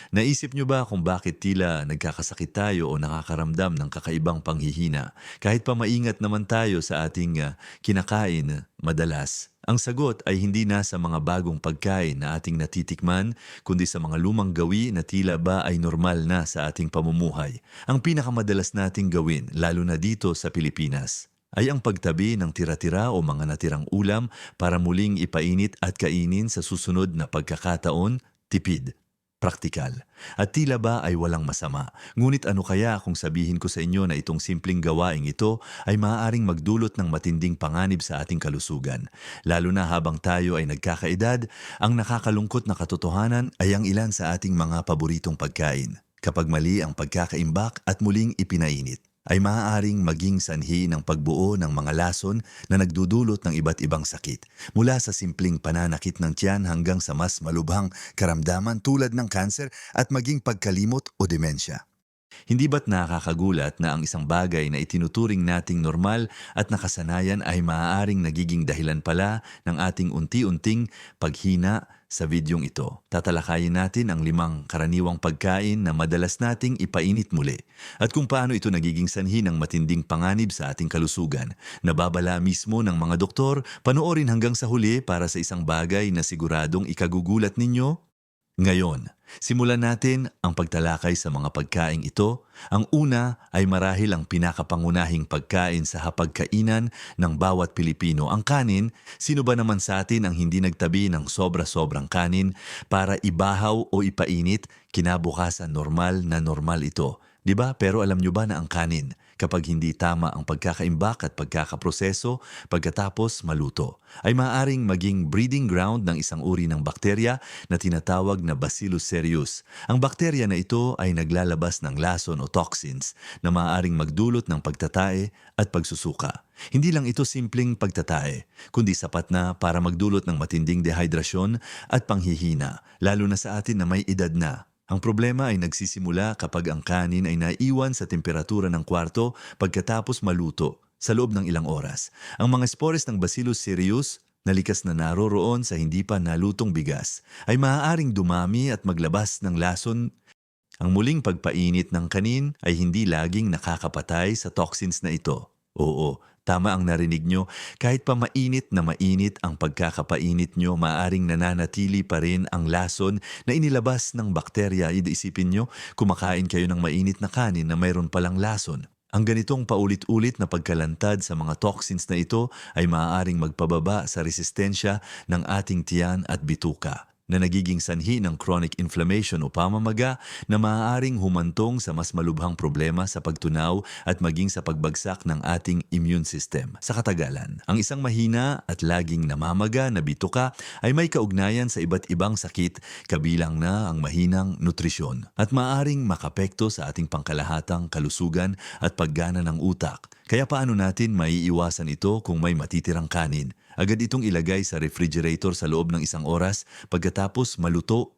Naisip nyo ba kung bakit tila nagkakasakit tayo o nakakaramdam ng kakaibang panghihina kahit pa maingat naman tayo sa ating kinakain madalas? Ang sagot ay hindi nasa mga bagong pagkain na ating natitikman, kundi sa mga lumang gawi na tila ba ay normal na sa ating pamumuhay. Ang pinakamadalas nating gawin, lalo na dito sa Pilipinas, ay ang pagtabi ng tira-tira o mga natirang ulam para muling ipainit at kainin sa susunod na pagkakataon, tipid. Praktikal. At tila ba ay walang masama. Ngunit ano kaya kung sabihin ko sa inyo na itong simpleng gawaing ito ay maaaring magdulot ng matinding panganib sa ating kalusugan. Lalo na habang tayo ay nagkakaedad, ang nakakalungkot na katotohanan ay ang ilan sa ating mga paboritong pagkain. Kapag mali ang pagkakaimbak at muling ipinainit, ay maaaring maging sanhi ng pagbuo ng mga lason na nagdudulot ng iba't ibang sakit, mula sa simpleng pananakit ng tiyan hanggang sa mas malubhang karamdaman tulad ng kanser at maging pagkalimot o demensya. Hindi ba't nakakagulat na ang isang bagay na itinuturing nating normal at nakasanayan ay maaaring nagiging dahilan pala ng ating unti-unting paghina? Sa videong ito, tatalakayin natin ang 5 karaniwang pagkain na madalas nating ipainit muli at kung paano ito nagiging sanhi ng matinding panganib sa ating kalusugan. Nababala mismo ng mga doktor, panoorin hanggang sa huli para sa isang bagay na siguradong ikagugulat ninyo. Ngayon, simulan natin ang pagtalakay sa mga pagkaing ito. Ang una ay marahil ang pinakapangunahing pagkain sa hapagkainan ng bawat Pilipino, ang kanin. Sino ba naman sa atin ang hindi nagtabi ng sobra-sobrang kanin para ibahaw o ipainit? Kinabukasan normal na normal ito. 'Di ba? Pero alam nyo ba na ang kanin, kapag hindi tama ang pagkakaimbak at pagkakaproseso pagkatapos maluto, ay maaaring maging breeding ground ng isang uri ng bakterya na tinatawag na Bacillus cereus. Ang bakterya na ito ay naglalabas ng lason o toxins na maaaring magdulot ng pagtatae at pagsusuka. Hindi lang ito simpleng pagtatae, kundi sapat na para magdulot ng matinding dehydrasyon at panghihina, lalo na sa atin na may edad na. Ang problema ay nagsisimula kapag ang kanin ay naiwan sa temperatura ng kwarto pagkatapos maluto sa loob ng ilang oras. Ang mga spores ng Bacillus cereus na likas na naroroon sa hindi pa nalutong bigas ay maaaring dumami at maglabas ng lason. Ang muling pagpainit ng kanin ay hindi laging nakakapatay sa toxins na ito. Oo, tama ang narinig nyo. Kahit pa mainit na mainit ang pagkakapainit nyo, maaring nananatili pa rin ang lason na inilabas ng bakterya. Isipin nyo, kumakain kayo ng mainit na kanin na mayroon palang lason. Ang ganitong paulit-ulit na pagkalantad sa mga toxins na ito ay maaaring magpababa sa resistensya ng ating tiyan at bituka, na nagiging sanhi ng chronic inflammation o pamamaga na maaaring humantong sa mas malubhang problema sa pagtunaw at maging sa pagbagsak ng ating immune system. Sa katagalan, ang isang mahina at laging namamaga na bituka ay may kaugnayan sa iba't ibang sakit, kabilang na ang mahinang nutrisyon, at maaaring makapekto sa ating pangkalahatang kalusugan at paggana ng utak. Kaya paano natin maiiwasan ito kung may matitirang kanin? Agad itong ilagay sa refrigerator sa loob ng 1 oras pagkatapos maluto.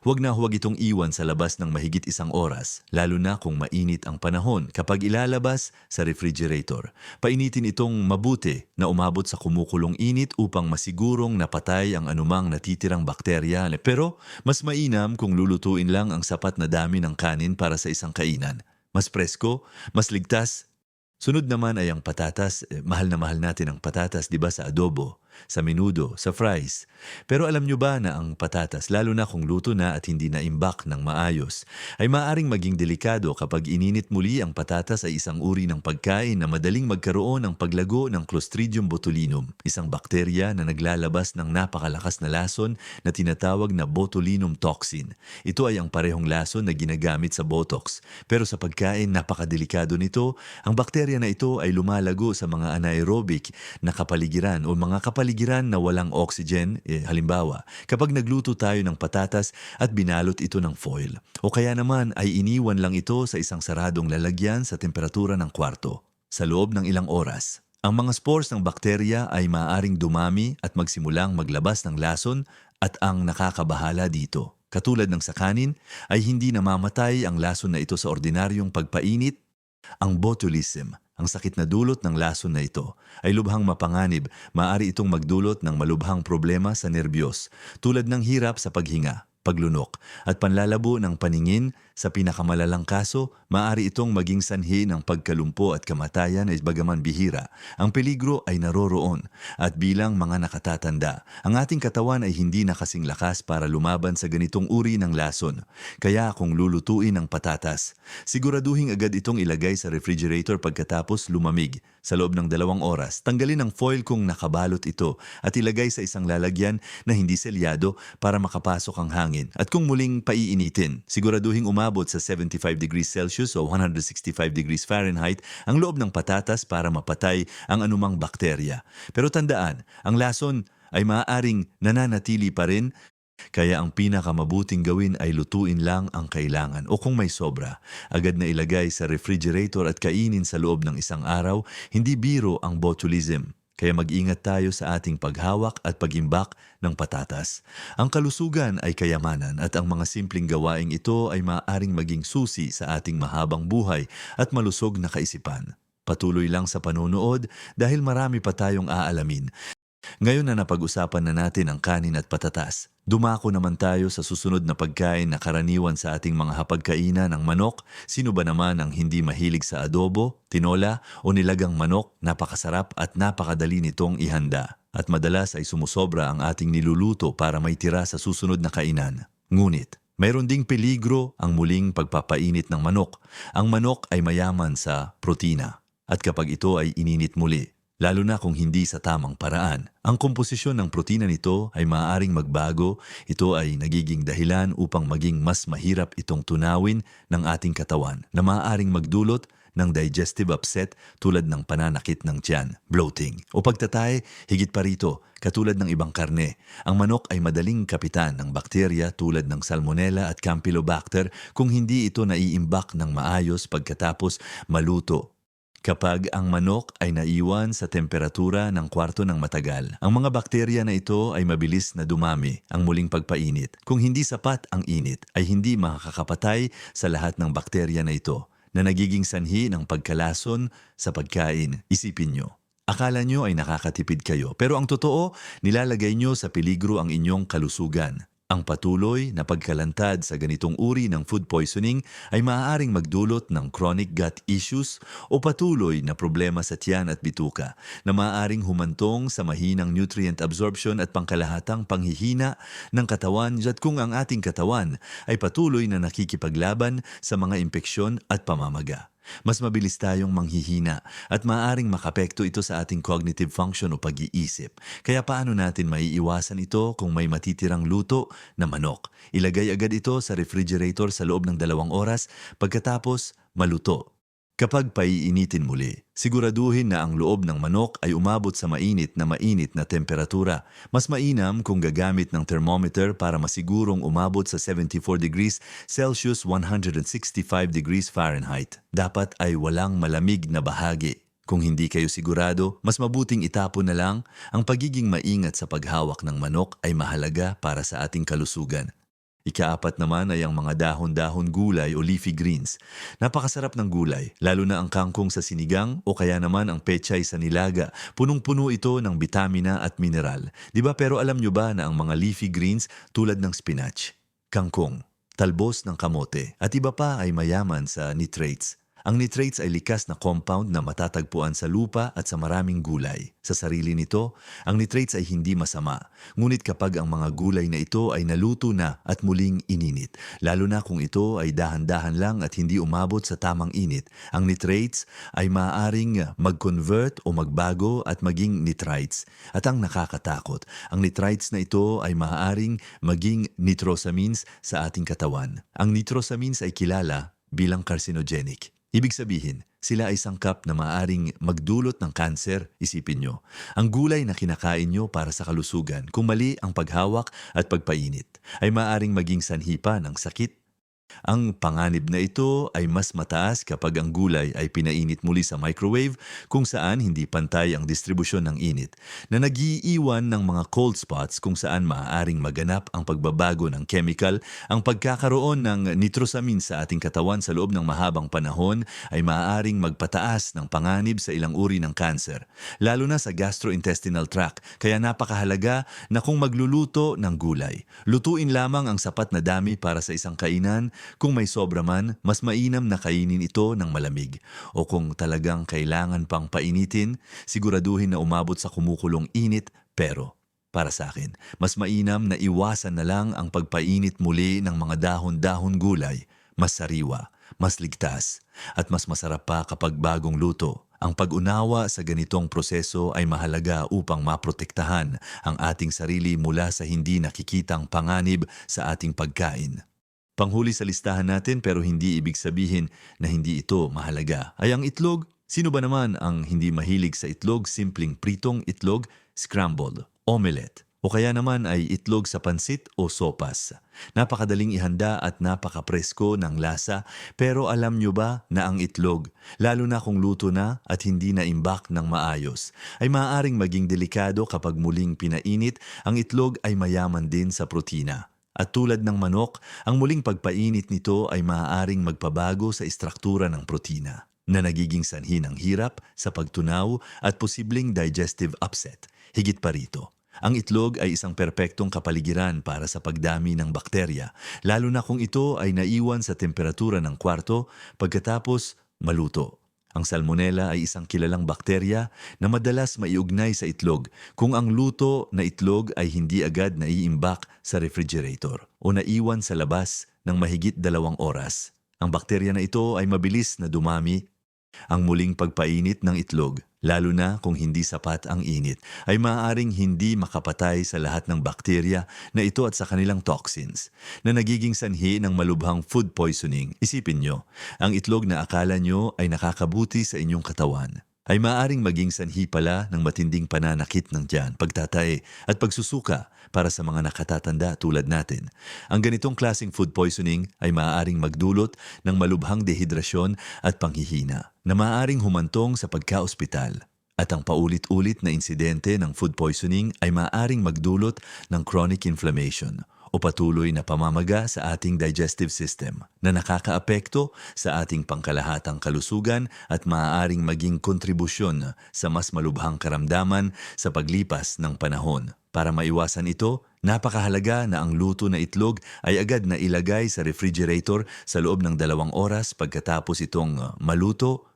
Huwag na huwag itong iwan sa labas ng mahigit 1 oras, lalo na kung mainit ang panahon. Kapag ilalabas sa refrigerator, painitin itong mabuti na umabot sa kumukulong init upang masigurong napatay ang anumang natitirang bakterya. Pero mas mainam kung lulutuin lang ang sapat na dami ng kanin para sa isang kainan. Mas presko, mas ligtas. Sunod naman ay ang patatas. Mahal na mahal natin ang patatas, di ba, sa adobo, sa menudo, sa fries. Pero alam nyo ba na ang patatas, lalo na kung luto na at hindi naimbak ng maayos, ay maaaring maging delikado kapag ininit muli? Ang patatas ay isang uri ng pagkain na madaling magkaroon ng paglago ng Clostridium botulinum, isang bakterya na naglalabas ng napakalakas na lason na tinatawag na botulinum toxin. Ito ay ang parehong lason na ginagamit sa Botox. Pero sa pagkain, napakadelikado nito. Ang bakterya na ito ay lumalago sa mga anaerobic na kapaligiran o mga kapaligiran na walang oxygen. Halimbawa, kapag nagluto tayo ng patatas at binalot ito ng foil, o kaya naman ay iniwan lang ito sa isang saradong lalagyan sa temperatura ng kwarto, sa loob ng ilang oras, ang mga spores ng bakterya ay maaaring dumami at magsimulang maglabas ng lason, at ang nakakabahala dito, katulad ng sa kanin, ay hindi namamatay ang lason na ito sa ordinaryong pagpainit. Ang botulism, ang sakit na dulot ng lason na ito, ay lubhang mapanganib. Maaari itong magdulot ng malubhang problema sa nerbiyos, tulad ng hirap sa paghinga, paglunok, at panlalabo ng paningin. Sa pinakamalalang kaso, maaari itong maging sanhi ng pagkalumpo at kamatayan ay bagaman bihira. Ang peligro ay naroroon at bilang mga nakatatanda, ang ating katawan ay hindi na kasing lakas para lumaban sa ganitong uri ng lason. Kaya kung lulutuin ang patatas, siguraduhin agad itong ilagay sa refrigerator pagkatapos lumamig. Sa loob ng 2 oras, tanggalin ang foil kung nakabalot ito at ilagay sa isang lalagyan na hindi selyado para makapasok ang hangin. At kung muling paiinitin, siguraduhin umabot sa 75 degrees Celsius o 165 degrees Fahrenheit ang loob ng patatas para mapatay ang anumang bakterya. Pero tandaan, ang lason ay maaaring nananatili pa rin. Kaya ang pinakamabuting gawin ay lutuin lang ang kailangan o kung may sobra, agad na ilagay sa refrigerator at kainin sa loob ng 1 araw. Hindi biro ang botulism. Kaya mag-ingat tayo sa ating paghawak at pagimbak ng patatas. Ang kalusugan ay kayamanan at ang mga simpleng gawaing ito ay maaaring maging susi sa ating mahabang buhay at malusog na kaisipan. Patuloy lang sa panonood dahil marami pa tayong aalamin. Ngayon na napag-usapan na natin ang kanin at patatas, dumako naman tayo sa susunod na pagkain na karaniwan sa ating mga hapagkainan ng manok. Sino ba naman ang hindi mahilig sa adobo, tinola o nilagang manok? Napakasarap at napakadali nitong ihanda. At madalas ay sumusobra ang ating niluluto para may tira sa susunod na kainan. Ngunit, mayroon ding peligro ang muling pagpapainit ng manok. Ang manok ay mayaman sa protina. At kapag ito ay ininit muli, lalo na kung hindi sa tamang paraan, ang komposisyon ng protina nito ay maaaring magbago. Ito ay nagiging dahilan upang maging mas mahirap itong tunawin ng ating katawan na maaaring magdulot ng digestive upset tulad ng pananakit ng tiyan, bloating, o pagtatay. Higit pa rito, katulad ng ibang karne, ang manok ay madaling kapitan ng bakterya tulad ng Salmonella at Campylobacter kung hindi ito naiimbak ng maayos pagkatapos maluto. Kapag ang manok ay naiwan sa temperatura ng kwarto ng matagal, ang mga bakterya na ito ay mabilis na dumami. Ang muling pagpainit, kung hindi sapat ang init, ay hindi makakapatay sa lahat ng bakterya na ito na nagiging sanhi ng pagkalason sa pagkain. Isipin nyo, akala nyo ay nakakatipid kayo, pero ang totoo, nilalagay nyo sa peligro ang inyong kalusugan. Ang patuloy na pagkalantad sa ganitong uri ng food poisoning ay maaaring magdulot ng chronic gut issues o patuloy na problema sa tiyan at bituka na maaaring humantong sa mahinang nutrient absorption at pangkalahatang panghihina ng katawan at kung ang ating katawan ay patuloy na nakikipaglaban sa mga impeksyon at pamamaga. Mas mabilis tayong manghihina at maaaring makapekto ito sa ating cognitive function o pag-iisip. Kaya paano natin maiiwasan ito kung may matitirang luto na manok? Ilagay agad ito sa refrigerator sa loob ng 2 oras pagkatapos maluto. Kapag paiinitin muli, siguraduhin na ang loob ng manok ay umabot sa mainit na temperatura. Mas mainam kung gagamit ng thermometer para masigurong umabot sa 74 degrees Celsius 165 degrees Fahrenheit. Dapat ay walang malamig na bahagi. Kung hindi kayo sigurado, mas mabuting itapon na lang. Ang pagiging maingat sa paghawak ng manok ay mahalaga para sa ating kalusugan. Ika-4 naman ay ang mga dahon-dahon gulay o leafy greens. Napakasarap ng gulay, lalo na ang kangkong sa sinigang o kaya naman ang pechay sa nilaga. Punong-puno ito ng bitamina at mineral. Diba pero alam nyo ba na ang mga leafy greens tulad ng spinach, kangkong, talbos ng kamote at iba pa ay mayaman sa nitrates? Ang nitrates ay likas na compound na matatagpuan sa lupa at sa maraming gulay. Sa sarili nito, ang nitrates ay hindi masama. Ngunit kapag ang mga gulay na ito ay naluto na at muling ininit, lalo na kung ito ay dahan-dahan lang at hindi umabot sa tamang init, ang nitrates ay maaaring mag-convert o magbago at maging nitrites. At ang nakakatakot, ang nitrites na ito ay maaaring maging nitrosamines sa ating katawan. Ang nitrosamines ay kilala bilang carcinogenic. Ibig sabihin, sila ay sangkap na maaaring magdulot ng kanser. Isipin nyo, ang gulay na kinakain nyo para sa kalusugan, kung mali ang paghawak at pagpainit, ay maaaring maging sanhi pa ng sakit Ang panganib na ito ay mas mataas kapag ang gulay ay pinainit muli sa microwave kung saan hindi pantay ang distribusyon ng init na nagiiwan ng mga cold spots kung saan maaaring maganap ang pagbabago ng chemical. Ang pagkakaroon ng nitrosamine sa ating katawan sa loob ng mahabang panahon ay maaaring magpataas ng panganib sa ilang uri ng cancer, lalo na sa gastrointestinal tract. Kaya napakahalaga na kung magluluto ng gulay, lutuin lamang ang sapat na dami para sa isang kainan. Kung may sobra man, mas mainam na kainin ito ng malamig. O kung talagang kailangan pang painitin, siguraduhin na umabot sa kumukulong init. Pero, para sa akin, mas mainam na iwasan na lang ang pagpainit muli ng mga dahon-dahon gulay. Mas sariwa, mas ligtas, at mas masarap pa kapag bagong luto. Ang pag-unawa sa ganitong proseso ay mahalaga upang maprotektahan ang ating sarili mula sa hindi nakikitang panganib sa ating pagkain. Panghuli sa listahan natin pero hindi ibig sabihin na hindi ito mahalaga ay ang itlog. Sino ba naman ang hindi mahilig sa itlog? Simpleng pritong itlog, scrambled, omelette, o kaya naman ay itlog sa pansit o sopas. Napakadaling ihanda at napakapresko ng lasa, pero alam nyo ba na ang itlog, lalo na kung luto na at hindi na imbak ng maayos, ay maaaring maging delikado kapag muling pinainit. Ang itlog ay mayaman din sa protina. At tulad ng manok, ang muling pagpainit nito ay maaaring magpabago sa istruktura ng protina na nagiging sanhi ng hirap sa pagtunaw at posibleng digestive upset. Higit pa rito, ang itlog ay isang perpektong kapaligiran para sa pagdami ng bakterya, lalo na kung ito ay naiwan sa temperatura ng kwarto pagkatapos maluto. Ang salmonella ay isang kilalang bakterya na madalas maiugnay sa itlog kung ang luto na itlog ay hindi agad naiimbak sa refrigerator o naiwan sa labas ng mahigit 2 oras. Ang bakterya na ito ay mabilis na dumami. Ang muling pagpainit ng itlog, lalo na kung hindi sapat ang init, ay maaaring hindi makapatay sa lahat ng bakterya na ito at sa kanilang toxins na nagiging sanhi ng malubhang food poisoning. Isipin nyo, ang itlog na akala nyo ay nakakabuti sa inyong katawan ay maaaring maging sanhi pala ng matinding pananakit ng tiyan, pagtatae at pagsusuka para sa mga nakatatanda tulad natin. Ang ganitong klaseng food poisoning ay maaaring magdulot ng malubhang dehidrasyon at panghihina na maaaring humantong sa pagka-ospital. At ang paulit-ulit na insidente ng food poisoning ay maaaring magdulot ng chronic inflammation o patuloy na pamamaga sa ating digestive system na nakakaapekto sa ating pangkalahatang kalusugan at maaaring maging kontribusyon sa mas malubhang karamdaman sa paglipas ng panahon. Para maiwasan ito, napakahalaga na ang luto na itlog ay agad na ilagay sa refrigerator sa loob ng 2 oras pagkatapos itong maluto.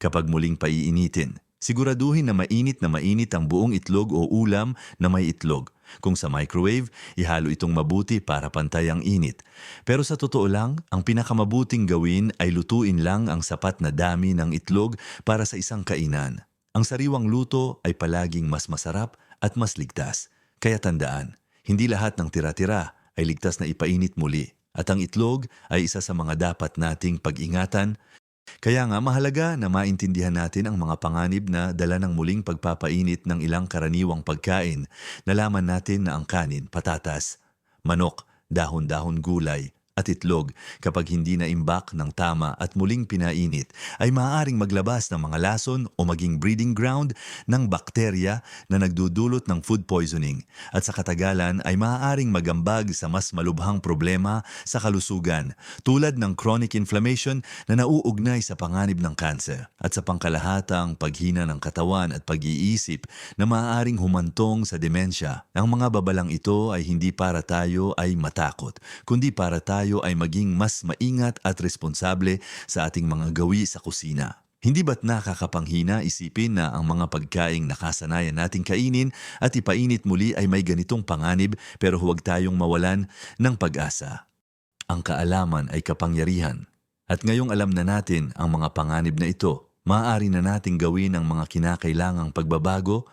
Kapag muling paiinitin, siguraduhin na mainit ang buong itlog o ulam na may itlog. Kung sa microwave, ihalo itong mabuti para pantay ang init. Pero sa totoo lang, ang pinakamabuting gawin ay lutuin lang ang sapat na dami ng itlog para sa isang kainan. Ang sariwang luto ay palaging mas masarap at mas ligtas. Kaya tandaan, hindi lahat ng tira-tira ay ligtas na ipainit muli. At ang itlog ay isa sa mga dapat nating pag-ingatan. Kaya nga mahalaga na maintindihan natin ang mga panganib na dala ng muling pagpapainit ng ilang karaniwang pagkain. Nalaman natin na ang kanin, patatas, manok, dahon-dahon gulay, at itlog kapag hindi na imbak ng tama at muling pinainit ay maaaring maglabas ng mga lason o maging breeding ground ng bakterya na nagdudulot ng food poisoning at sa katagalan ay maaaring magambag sa mas malubhang problema sa kalusugan tulad ng chronic inflammation na nauugnay sa panganib ng cancer at sa pangkalahatang paghina ng katawan at pag-iisip na maaaring humantong sa demensya. Ang mga babalang ito ay hindi para tayo ay matakot, kundi para tayo ay maging mas maingat at responsable sa ating mga gawi sa kusina. Hindi ba't nakakapanghina isipin na ang mga pagkaing nakasanayan nating kainin at ipainit muli ay may ganitong panganib, pero huwag tayong mawalan ng pag-asa. Ang kaalaman ay kapangyarihan. At ngayong alam na natin ang mga panganib na ito, maaari na nating gawin ang mga kinakailangang pagbabago.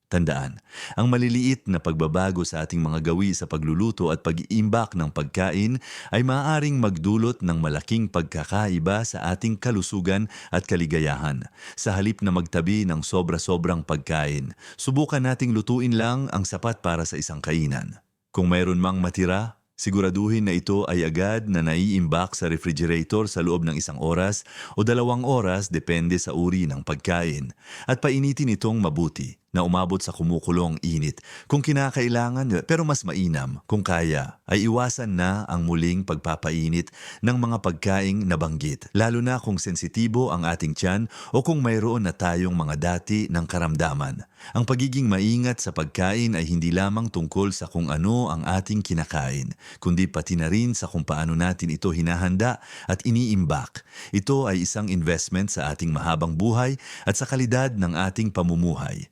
Tandaan, ang maliliit na pagbabago sa ating mga gawi sa pagluluto at pag-iimbak ng pagkain ay maaaring magdulot ng malaking pagkakaiba sa ating kalusugan at kaligayahan. Sa halip na magtabi ng sobra-sobrang pagkain, subukan nating lutuin lang ang sapat para sa isang kainan. Kung mayroon mang matira, Siguraduhin na ito ay agad na naiimbak sa refrigerator sa loob ng 1 oras o 2 oras depende sa uri ng pagkain. At painitin itong mabuti na umabot sa kumukulong init. Kung kinakailangan pero mas mainam kung kaya ay iwasan na ang muling pagpapainit ng mga pagkaing nabanggit. Lalo na kung sensitibo ang ating tiyan o kung mayroon na tayong mga dati ng karamdaman. Ang pagiging maingat sa pagkain ay hindi lamang tungkol sa kung ano ang ating kinakain, kundi pati na rin sa kung paano natin ito hinahanda at iniimbak. Ito ay isang investment sa ating mahabang buhay at sa kalidad ng ating pamumuhay.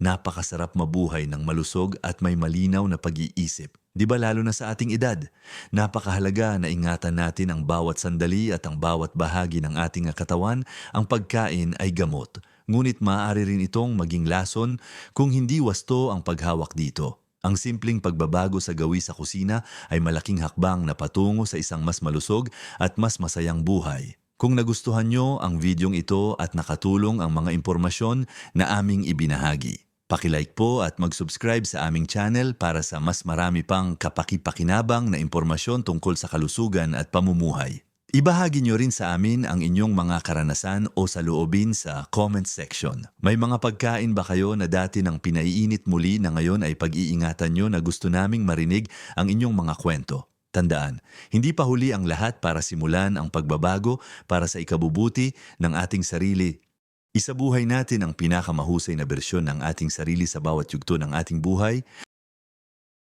Napakasarap mabuhay ng malusog at may malinaw na pag-iisip. Di ba lalo na sa ating edad? Napakahalaga na ingatan natin ang bawat sandali at ang bawat bahagi ng ating katawan. Ang pagkain ay gamot. Ngunit maaari rin itong maging lason kung hindi wasto ang paghawak dito. Ang simpleng pagbabago sa gawi sa kusina ay malaking hakbang na patungo sa isang mas malusog at mas masayang buhay. Kung nagustuhan nyo ang videong ito at nakatulong ang mga impormasyon na aming ibinahagi, paki-like po at mag-subscribe sa aming channel para sa mas marami pang kapaki-pakinabang na impormasyon tungkol sa kalusugan at pamumuhay. Ibahagi nyo rin sa amin ang inyong mga karanasan o saloobin sa comment section. May mga pagkain ba kayo na dati nang pinaiinit muli na ngayon ay pag-iingatan nyo na gusto naming marinig ang inyong mga kwento? Tandaan, hindi pa huli ang lahat para simulan ang pagbabago para sa ikabubuti ng ating sarili. Isabuhay natin ang pinakamahusay na bersyon ng ating sarili sa bawat yugto ng ating buhay.